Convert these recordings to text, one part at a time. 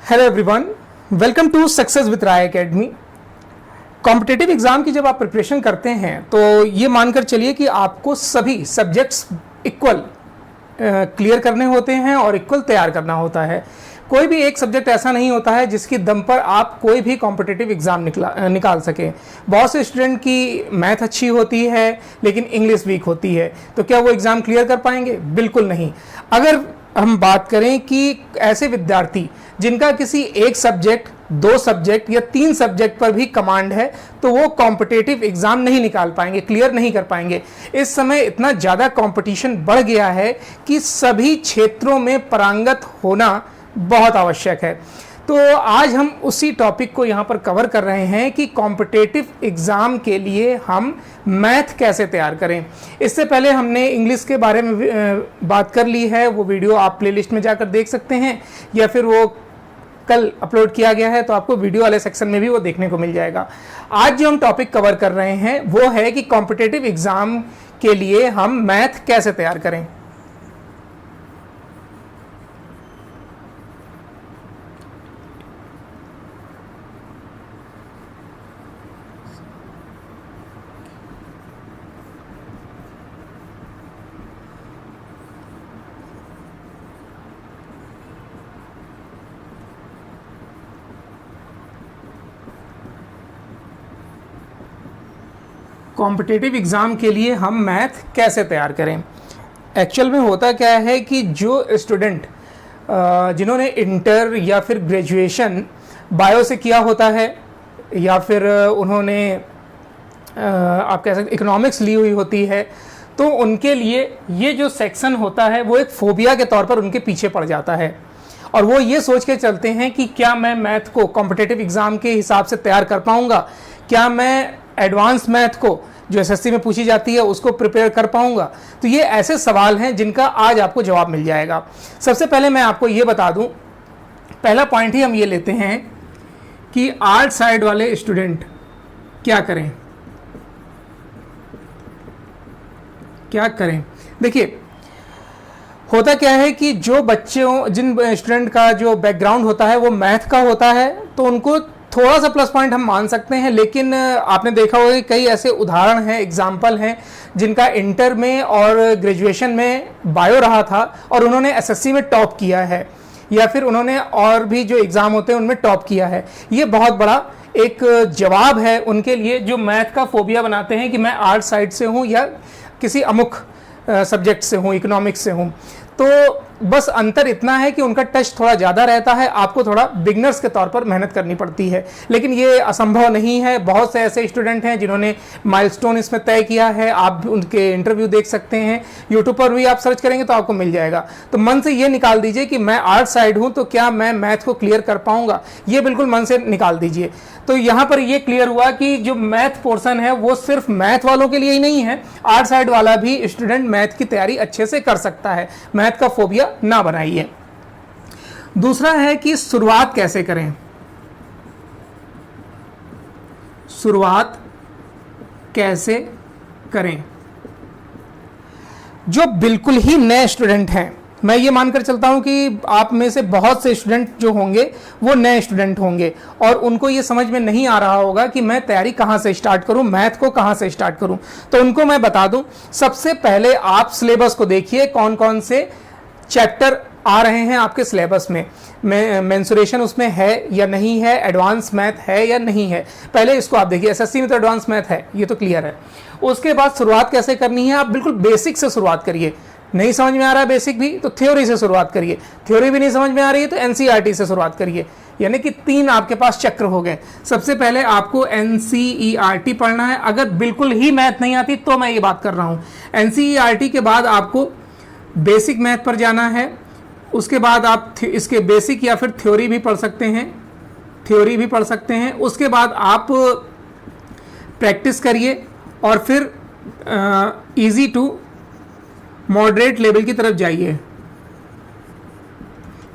Hello everyone, welcome to success with Rai academy. Competitive exam की जब आप प्रिपरेशन करते हैं तो ये मानकर चलिए कि आपको सभी सब्जेक्ट्स इक्वल क्लियर करने होते हैं और इक्वल तैयार करना होता है। कोई भी एक सब्जेक्ट ऐसा नहीं होता है जिसकी दम पर आप कोई भी कॉम्पिटिटिव एग्जाम निकाल सकें। बहुत से स्टूडेंट की मैथ अच्छी होती है लेकिन इंग्लिश वीक होती है, तो क्या वो एग्ज़ाम क्लियर कर पाएंगे? बिल्कुल नहीं। अगर हम बात करें कि ऐसे विद्यार्थी जिनका किसी एक सब्जेक्ट, दो सब्जेक्ट या तीन सब्जेक्ट पर भी कमांड है, तो वो कॉम्पिटिटिव एग्जाम नहीं निकाल पाएंगे, क्लियर नहीं कर पाएंगे। इस समय इतना ज़्यादा कंपटीशन बढ़ गया है कि सभी क्षेत्रों में पारंगत होना बहुत आवश्यक है। तो आज हम उसी टॉपिक को यहाँ पर कवर कर रहे हैं कि कॉम्पिटिटिव एग्ज़ाम के लिए हम मैथ कैसे तैयार करें। इससे पहले हमने इंग्लिश के बारे में बात कर ली है, वो वीडियो आप प्लेलिस्ट में जाकर देख सकते हैं या फिर वो कल अपलोड किया गया है, तो आपको वीडियो वाले सेक्शन में भी वो देखने को मिल जाएगा। आज जो हम टॉपिक कवर कर रहे हैं वो है कि कॉम्पिटिटिव एग्ज़ाम के लिए हम मैथ कैसे तैयार करें। कॉम्पिटिटिव एग्ज़ाम के लिए हम मैथ कैसे तैयार करें। एक्चुअल में होता क्या है कि जो स्टूडेंट जिन्होंने इंटर या फिर ग्रेजुएशन बायो से किया होता है या फिर उन्होंने आप कह सकते इकोनॉमिक्स ली हुई होती है, तो उनके लिए ये जो सेक्शन होता है वो एक फोबिया के तौर पर उनके पीछे पड़ जाता है और वो ये सोच के चलते हैं कि क्या मैं मैथ को कॉम्पिटिटिव एग्ज़ाम के हिसाब से तैयार कर पाऊँगा, क्या मैं एडवांस मैथ को जो एसएससी में पूछी जाती है उसको प्रिपेयर कर पाऊंगा। तो ये ऐसे सवाल हैं जिनका आज आपको जवाब मिल जाएगा। सबसे पहले मैं आपको ये बता दूं, पहला पॉइंट ही हम ये लेते हैं कि आर्ट साइड वाले स्टूडेंट क्या करें। देखिए, होता क्या है कि जो बच्चों जिन स्टूडेंट का जो बैकग्राउंड होता है वो मैथ का होता है, तो उनको थोड़ा सा प्लस पॉइंट हम मान सकते हैं। लेकिन आपने देखा होगा कि कई ऐसे उदाहरण हैं, एग्जाम्पल हैं, जिनका इंटर में और ग्रेजुएशन में बायो रहा था और उन्होंने एसएससी में टॉप किया है या फिर उन्होंने और भी जो एग्ज़ाम होते हैं उनमें टॉप किया है। ये बहुत बड़ा एक जवाब है उनके लिए जो मैथ का फोबिया बनाते हैं कि मैं आर्ट साइड से हूँ या किसी अमुक सब्जेक्ट से हूँ, इकोनॉमिक्स से हूँ। तो बस अंतर इतना है कि उनका टच थोड़ा ज़्यादा रहता है, आपको थोड़ा बिगनर्स के तौर पर मेहनत करनी पड़ती है, लेकिन ये असंभव नहीं है। बहुत से ऐसे स्टूडेंट हैं जिन्होंने माइलस्टोन इसमें तय किया है, आप उनके इंटरव्यू देख सकते हैं, यूट्यूब पर भी आप सर्च करेंगे तो आपको मिल जाएगा। तो मन से ये निकाल दीजिए कि मैं आर्ट साइड हूँ तो क्या मैं मैथ को क्लियर कर पाऊँगा, ये बिल्कुल मन से निकाल दीजिए। तो यहाँ पर ये क्लियर हुआ कि जो मैथ पोर्शन है वो सिर्फ मैथ वालों के लिए ही नहीं है, आर्ट साइड वाला भी स्टूडेंट मैथ की तैयारी अच्छे से कर सकता है। मैथ का फोबिया ना बनाइए। दूसरा है कि शुरुआत कैसे करें। शुरुआत कैसे करें। जो बिल्कुल ही नए स्टूडेंट हैं, मैं ये मानकर चलता हूं कि आप में से बहुत से स्टूडेंट जो होंगे वो नए स्टूडेंट होंगे और उनको ये समझ में नहीं आ रहा होगा कि मैं तैयारी कहाँ से स्टार्ट करूं, मैथ को कहाँ से स्टार्ट करूं। तो उनको मैं बता दूं, सबसे पहले आप सिलेबस को देखिए, कौन कौन से चैप्टर आ रहे हैं आपके सिलेबस में, मेंसुरेशन उसमें है या नहीं है, एडवांस मैथ है या नहीं है। पहले इसको आप देखिए। एसएससी में तो एडवांस मैथ है, ये तो क्लियर है। उसके बाद शुरुआत कैसे करनी है, आप बिल्कुल बेसिक से शुरुआत करिए। नहीं समझ में आ रहा है बेसिक भी तो थ्योरी से शुरुआत करिए, थ्योरी भी नहीं समझ में आ रही है तो एनसीईआरटी से शुरुआत करिए। यानी कि 3 आपके पास चक्र हो गए। सबसे पहले आपको एनसीईआरटी पढ़ना है। अगर बिल्कुल ही मैथ नहीं आती तो मैं ये बात कर रहा हूँ। एनसीईआरटी के बाद आपको बेसिक मैथ पर जाना है। उसके बाद आप इसके बेसिक या फिर थ्योरी भी पढ़ सकते हैं, उसके बाद आप प्रैक्टिस करिए और फिर इजी टू मॉडरेट लेवल की तरफ जाइए।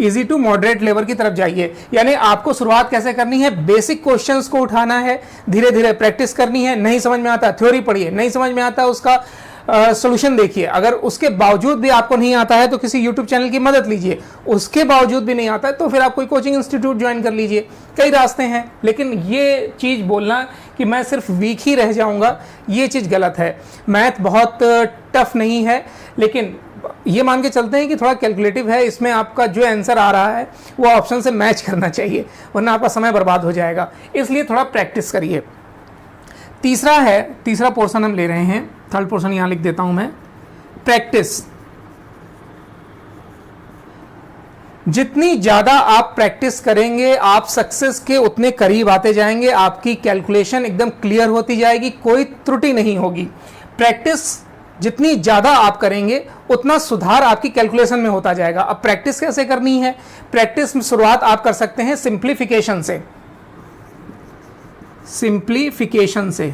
इजी टू मॉडरेट लेवल की तरफ जाइए। यानी आपको शुरुआत कैसे करनी है, बेसिक क्वेश्चंस को उठाना है, धीरे धीरे प्रैक्टिस करनी है। नहीं समझ में आता थ्योरी पढ़िए, नहीं समझ में आता उसका सोल्यूशन देखिए। अगर उसके बावजूद भी आपको नहीं आता है तो किसी यूट्यूब चैनल की मदद लीजिए। उसके बावजूद भी नहीं आता है तो फिर आप कोई कोचिंग इंस्टीट्यूट ज्वाइन कर लीजिए। कई रास्ते हैं, लेकिन ये चीज़ बोलना कि मैं सिर्फ वीक ही रह जाऊंगा, ये चीज़ गलत है। मैथ बहुत टफ नहीं है, लेकिन ये मान के चलते हैं कि थोड़ा कैलकुलेटिव है। इसमें आपका जो आंसर आ रहा है वो ऑप्शन से मैच करना चाहिए, वरना आपका समय बर्बाद हो जाएगा। इसलिए थोड़ा प्रैक्टिस करिए। तीसरा पोर्शन हम ले रहे हैं, थर्ड पोर्शन यहां लिख देता हूं मैं, प्रैक्टिस। जितनी ज़्यादा आप प्रैक्टिस करेंगे आप सक्सेस के उतने करीब आते जाएंगे। आपकी कैलकुलेशन एकदम क्लियर होती जाएगी, कोई त्रुटि नहीं होगी। प्रैक्टिस जितनी ज़्यादा आप करेंगे उतना सुधार आपकी कैलकुलेशन में होता जाएगा। अब प्रैक्टिस कैसे करनी है? प्रैक्टिस में शुरुआत आप कर सकते हैं सिंप्लीफिकेशन से।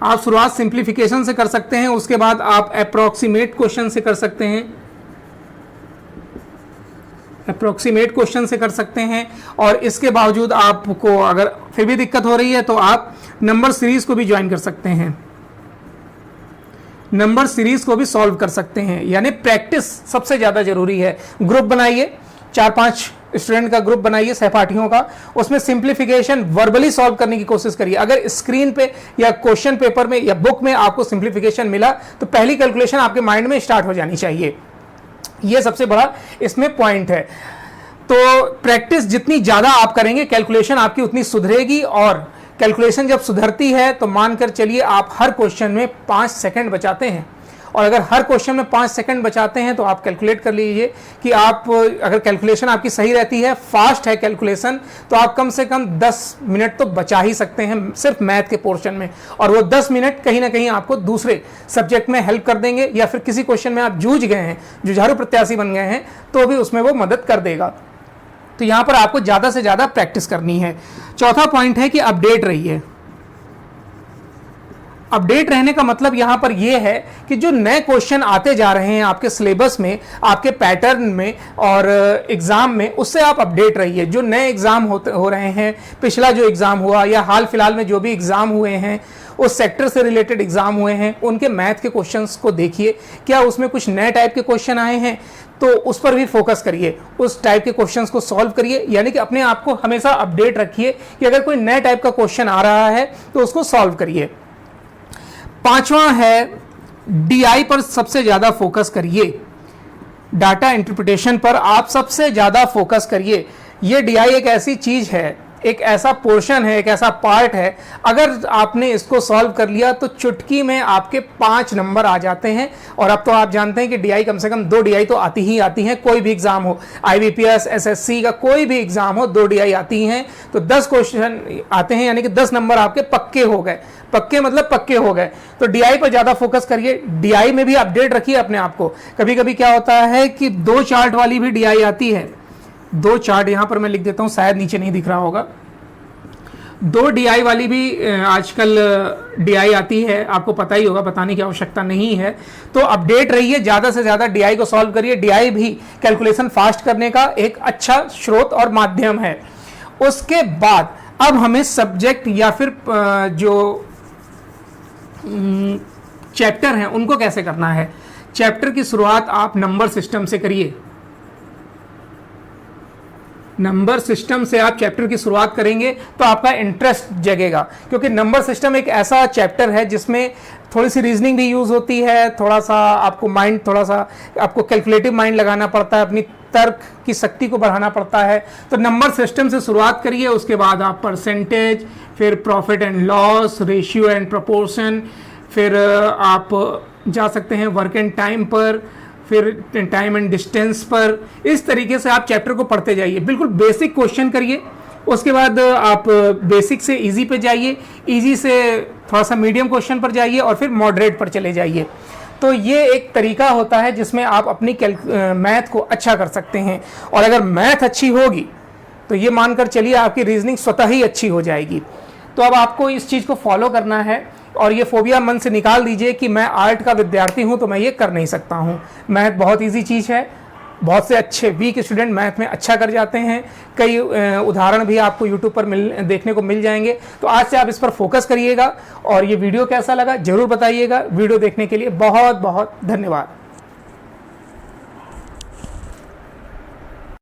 आप शुरुआत सिंप्लीफिकेशन से कर सकते हैं। उसके बाद आप अप्रॉक्सीमेट क्वेश्चन से कर सकते हैं। और इसके बावजूद आपको अगर फिर भी दिक्कत हो रही है तो आप नंबर सीरीज को भी ज्वाइन कर सकते हैं, नंबर सीरीज को भी सॉल्व कर सकते हैं। यानी प्रैक्टिस सबसे ज्यादा जरूरी है। ग्रुप बनाइए, 4-5 स्टूडेंट का ग्रुप बनाइए, सहपाठियों का, उसमें सिंप्लीफिकेशन वर्बली सॉल्व करने की कोशिश करिए। अगर स्क्रीन पे या क्वेश्चन पेपर में या बुक में आपको सिंप्लीफिकेशन मिला तो पहली कैलकुलेशन आपके माइंड में स्टार्ट हो जानी चाहिए। यह सबसे बड़ा इसमें पॉइंट है। तो प्रैक्टिस जितनी ज्यादा आप करेंगे कैलकुलेशन आपकी उतनी सुधरेगी, और कैलकुलेशन जब सुधरती है तो मानकर चलिए आप हर क्वेश्चन में 5 सेकंड बचाते हैं। और अगर हर क्वेश्चन में 5 सेकंड बचाते हैं तो आप कैलकुलेट कर लीजिए कि आप, अगर कैलकुलेशन आपकी सही रहती है, फास्ट है कैलकुलेशन, तो आप कम से कम 10 मिनट तो बचा ही सकते हैं सिर्फ मैथ के पोर्शन में। और वो 10 मिनट कहीं ना कहीं आपको दूसरे सब्जेक्ट में हेल्प कर देंगे, या फिर किसी क्वेश्चन में आप जूझ गए हैं, जुझारू प्रत्याशी बन गए हैं, तो भी उसमें वो मदद कर देगा। तो यहां पर आपको ज्यादा से ज्यादा प्रैक्टिस करनी है। चौथा पॉइंट है कि अपडेट रहिए। अपडेट रहने का मतलब यहां पर यह है कि जो नए क्वेश्चन आते जा रहे हैं आपके सिलेबस में, आपके पैटर्न में और एग्जाम में, उससे आप अपडेट रहिए। जो नए एग्जाम हो रहे हैं, पिछला जो एग्जाम हुआ या हाल फिलहाल में जो भी एग्जाम हुए हैं, उस सेक्टर से रिलेटेड एग्जाम हुए हैं, उनके मैथ के क्वेश्चंस को देखिए। क्या उसमें कुछ नए टाइप के क्वेश्चन आए हैं तो उस पर भी फोकस करिए, उस टाइप के क्वेश्चंस को सॉल्व करिए। यानी कि अपने आप को हमेशा अपडेट रखिए कि अगर कोई नए टाइप का क्वेश्चन आ रहा है तो उसको सॉल्व करिए। पांचवा है डीआई पर सबसे ज्यादा फोकस करिए। डाटा इंटरप्रिटेशन पर आप सबसे ज्यादा फोकस करिए। ये डीआई एक ऐसी चीज है, एक ऐसा पोर्शन है, एक ऐसा पार्ट है, अगर आपने इसको सॉल्व कर लिया तो चुटकी में आपके 5 नंबर आ जाते हैं। और अब तो आप जानते हैं कि डीआई कम से कम 2 डीआई तो आती ही आती हैं। कोई भी एग्जाम हो, आईबीपीएस, एसएससी का कोई भी एग्जाम हो, 2 डीआई आती हैं। तो 10 क्वेश्चन आते हैं, यानी कि 10 नंबर आपके पक्के हो गए। पक्के मतलब पक्के हो गए। तो डीआई पर ज्यादा फोकस करिए। डीआई में भी अपडेट रखिए अपने आप को। कभी कभी क्या होता है कि 2 चार्ट वाली भी डीआई आती है। 2 चार्ट यहां पर मैं लिख देता हूं, शायद नीचे नहीं दिख रहा होगा। 2 डीआई वाली भी आजकल डीआई आती है, आपको पता ही होगा, बताने की आवश्यकता नहीं है। तो अपडेट रहिए, ज्यादा से ज्यादा डीआई को सॉल्व करिए। डीआई भी कैलकुलेशन फास्ट करने का एक अच्छा स्रोत और माध्यम है। उसके बाद अब हमें सब्जेक्ट या फिर जो चैप्टर हैं उनको कैसे करना है। चैप्टर की शुरुआत आप नंबर सिस्टम से करिए। नंबर सिस्टम से आप चैप्टर की शुरुआत करेंगे तो आपका इंटरेस्ट जगेगा, क्योंकि नंबर सिस्टम एक ऐसा चैप्टर है जिसमें थोड़ी सी रीजनिंग भी यूज होती है, थोड़ा सा आपको कैलकुलेटिव माइंड लगाना पड़ता है, अपनी तर्क की शक्ति को बढ़ाना पड़ता है। तो नंबर सिस्टम से शुरुआत करिए। उसके बाद आप परसेंटेज, फिर profit and loss, ratio and proportion, फिर आप जा सकते हैं वर्क एंड टाइम पर, फिर टाइम एंड डिस्टेंस पर। इस तरीके से आप चैप्टर को पढ़ते जाइए। बिल्कुल बेसिक क्वेश्चन करिए, उसके बाद आप बेसिक से इजी पे जाइए, इजी से थोड़ा सा मीडियम क्वेश्चन पर जाइए और फिर मॉडरेट पर चले जाइए। तो ये एक तरीका होता है जिसमें आप अपनी मैथ को अच्छा कर सकते हैं। और अगर मैथ अच्छी होगी तो ये मानकर चलिए आपकी रीजनिंग स्वतः ही अच्छी हो जाएगी। तो अब आपको इस चीज़ को फॉलो करना है और ये फोबिया मन से निकाल दीजिए कि मैं आर्ट का विद्यार्थी हूं तो मैं ये कर नहीं सकता हूं। मैथ बहुत इजी चीज़ है, बहुत से अच्छे वीक स्टूडेंट मैथ में अच्छा कर जाते हैं। कई उदाहरण भी आपको यूट्यूब पर देखने को मिल जाएंगे। तो आज से आप इस पर फोकस करिएगा। और ये वीडियो कैसा लगा जरूर बताइएगा। वीडियो देखने के लिए बहुत बहुत धन्यवाद।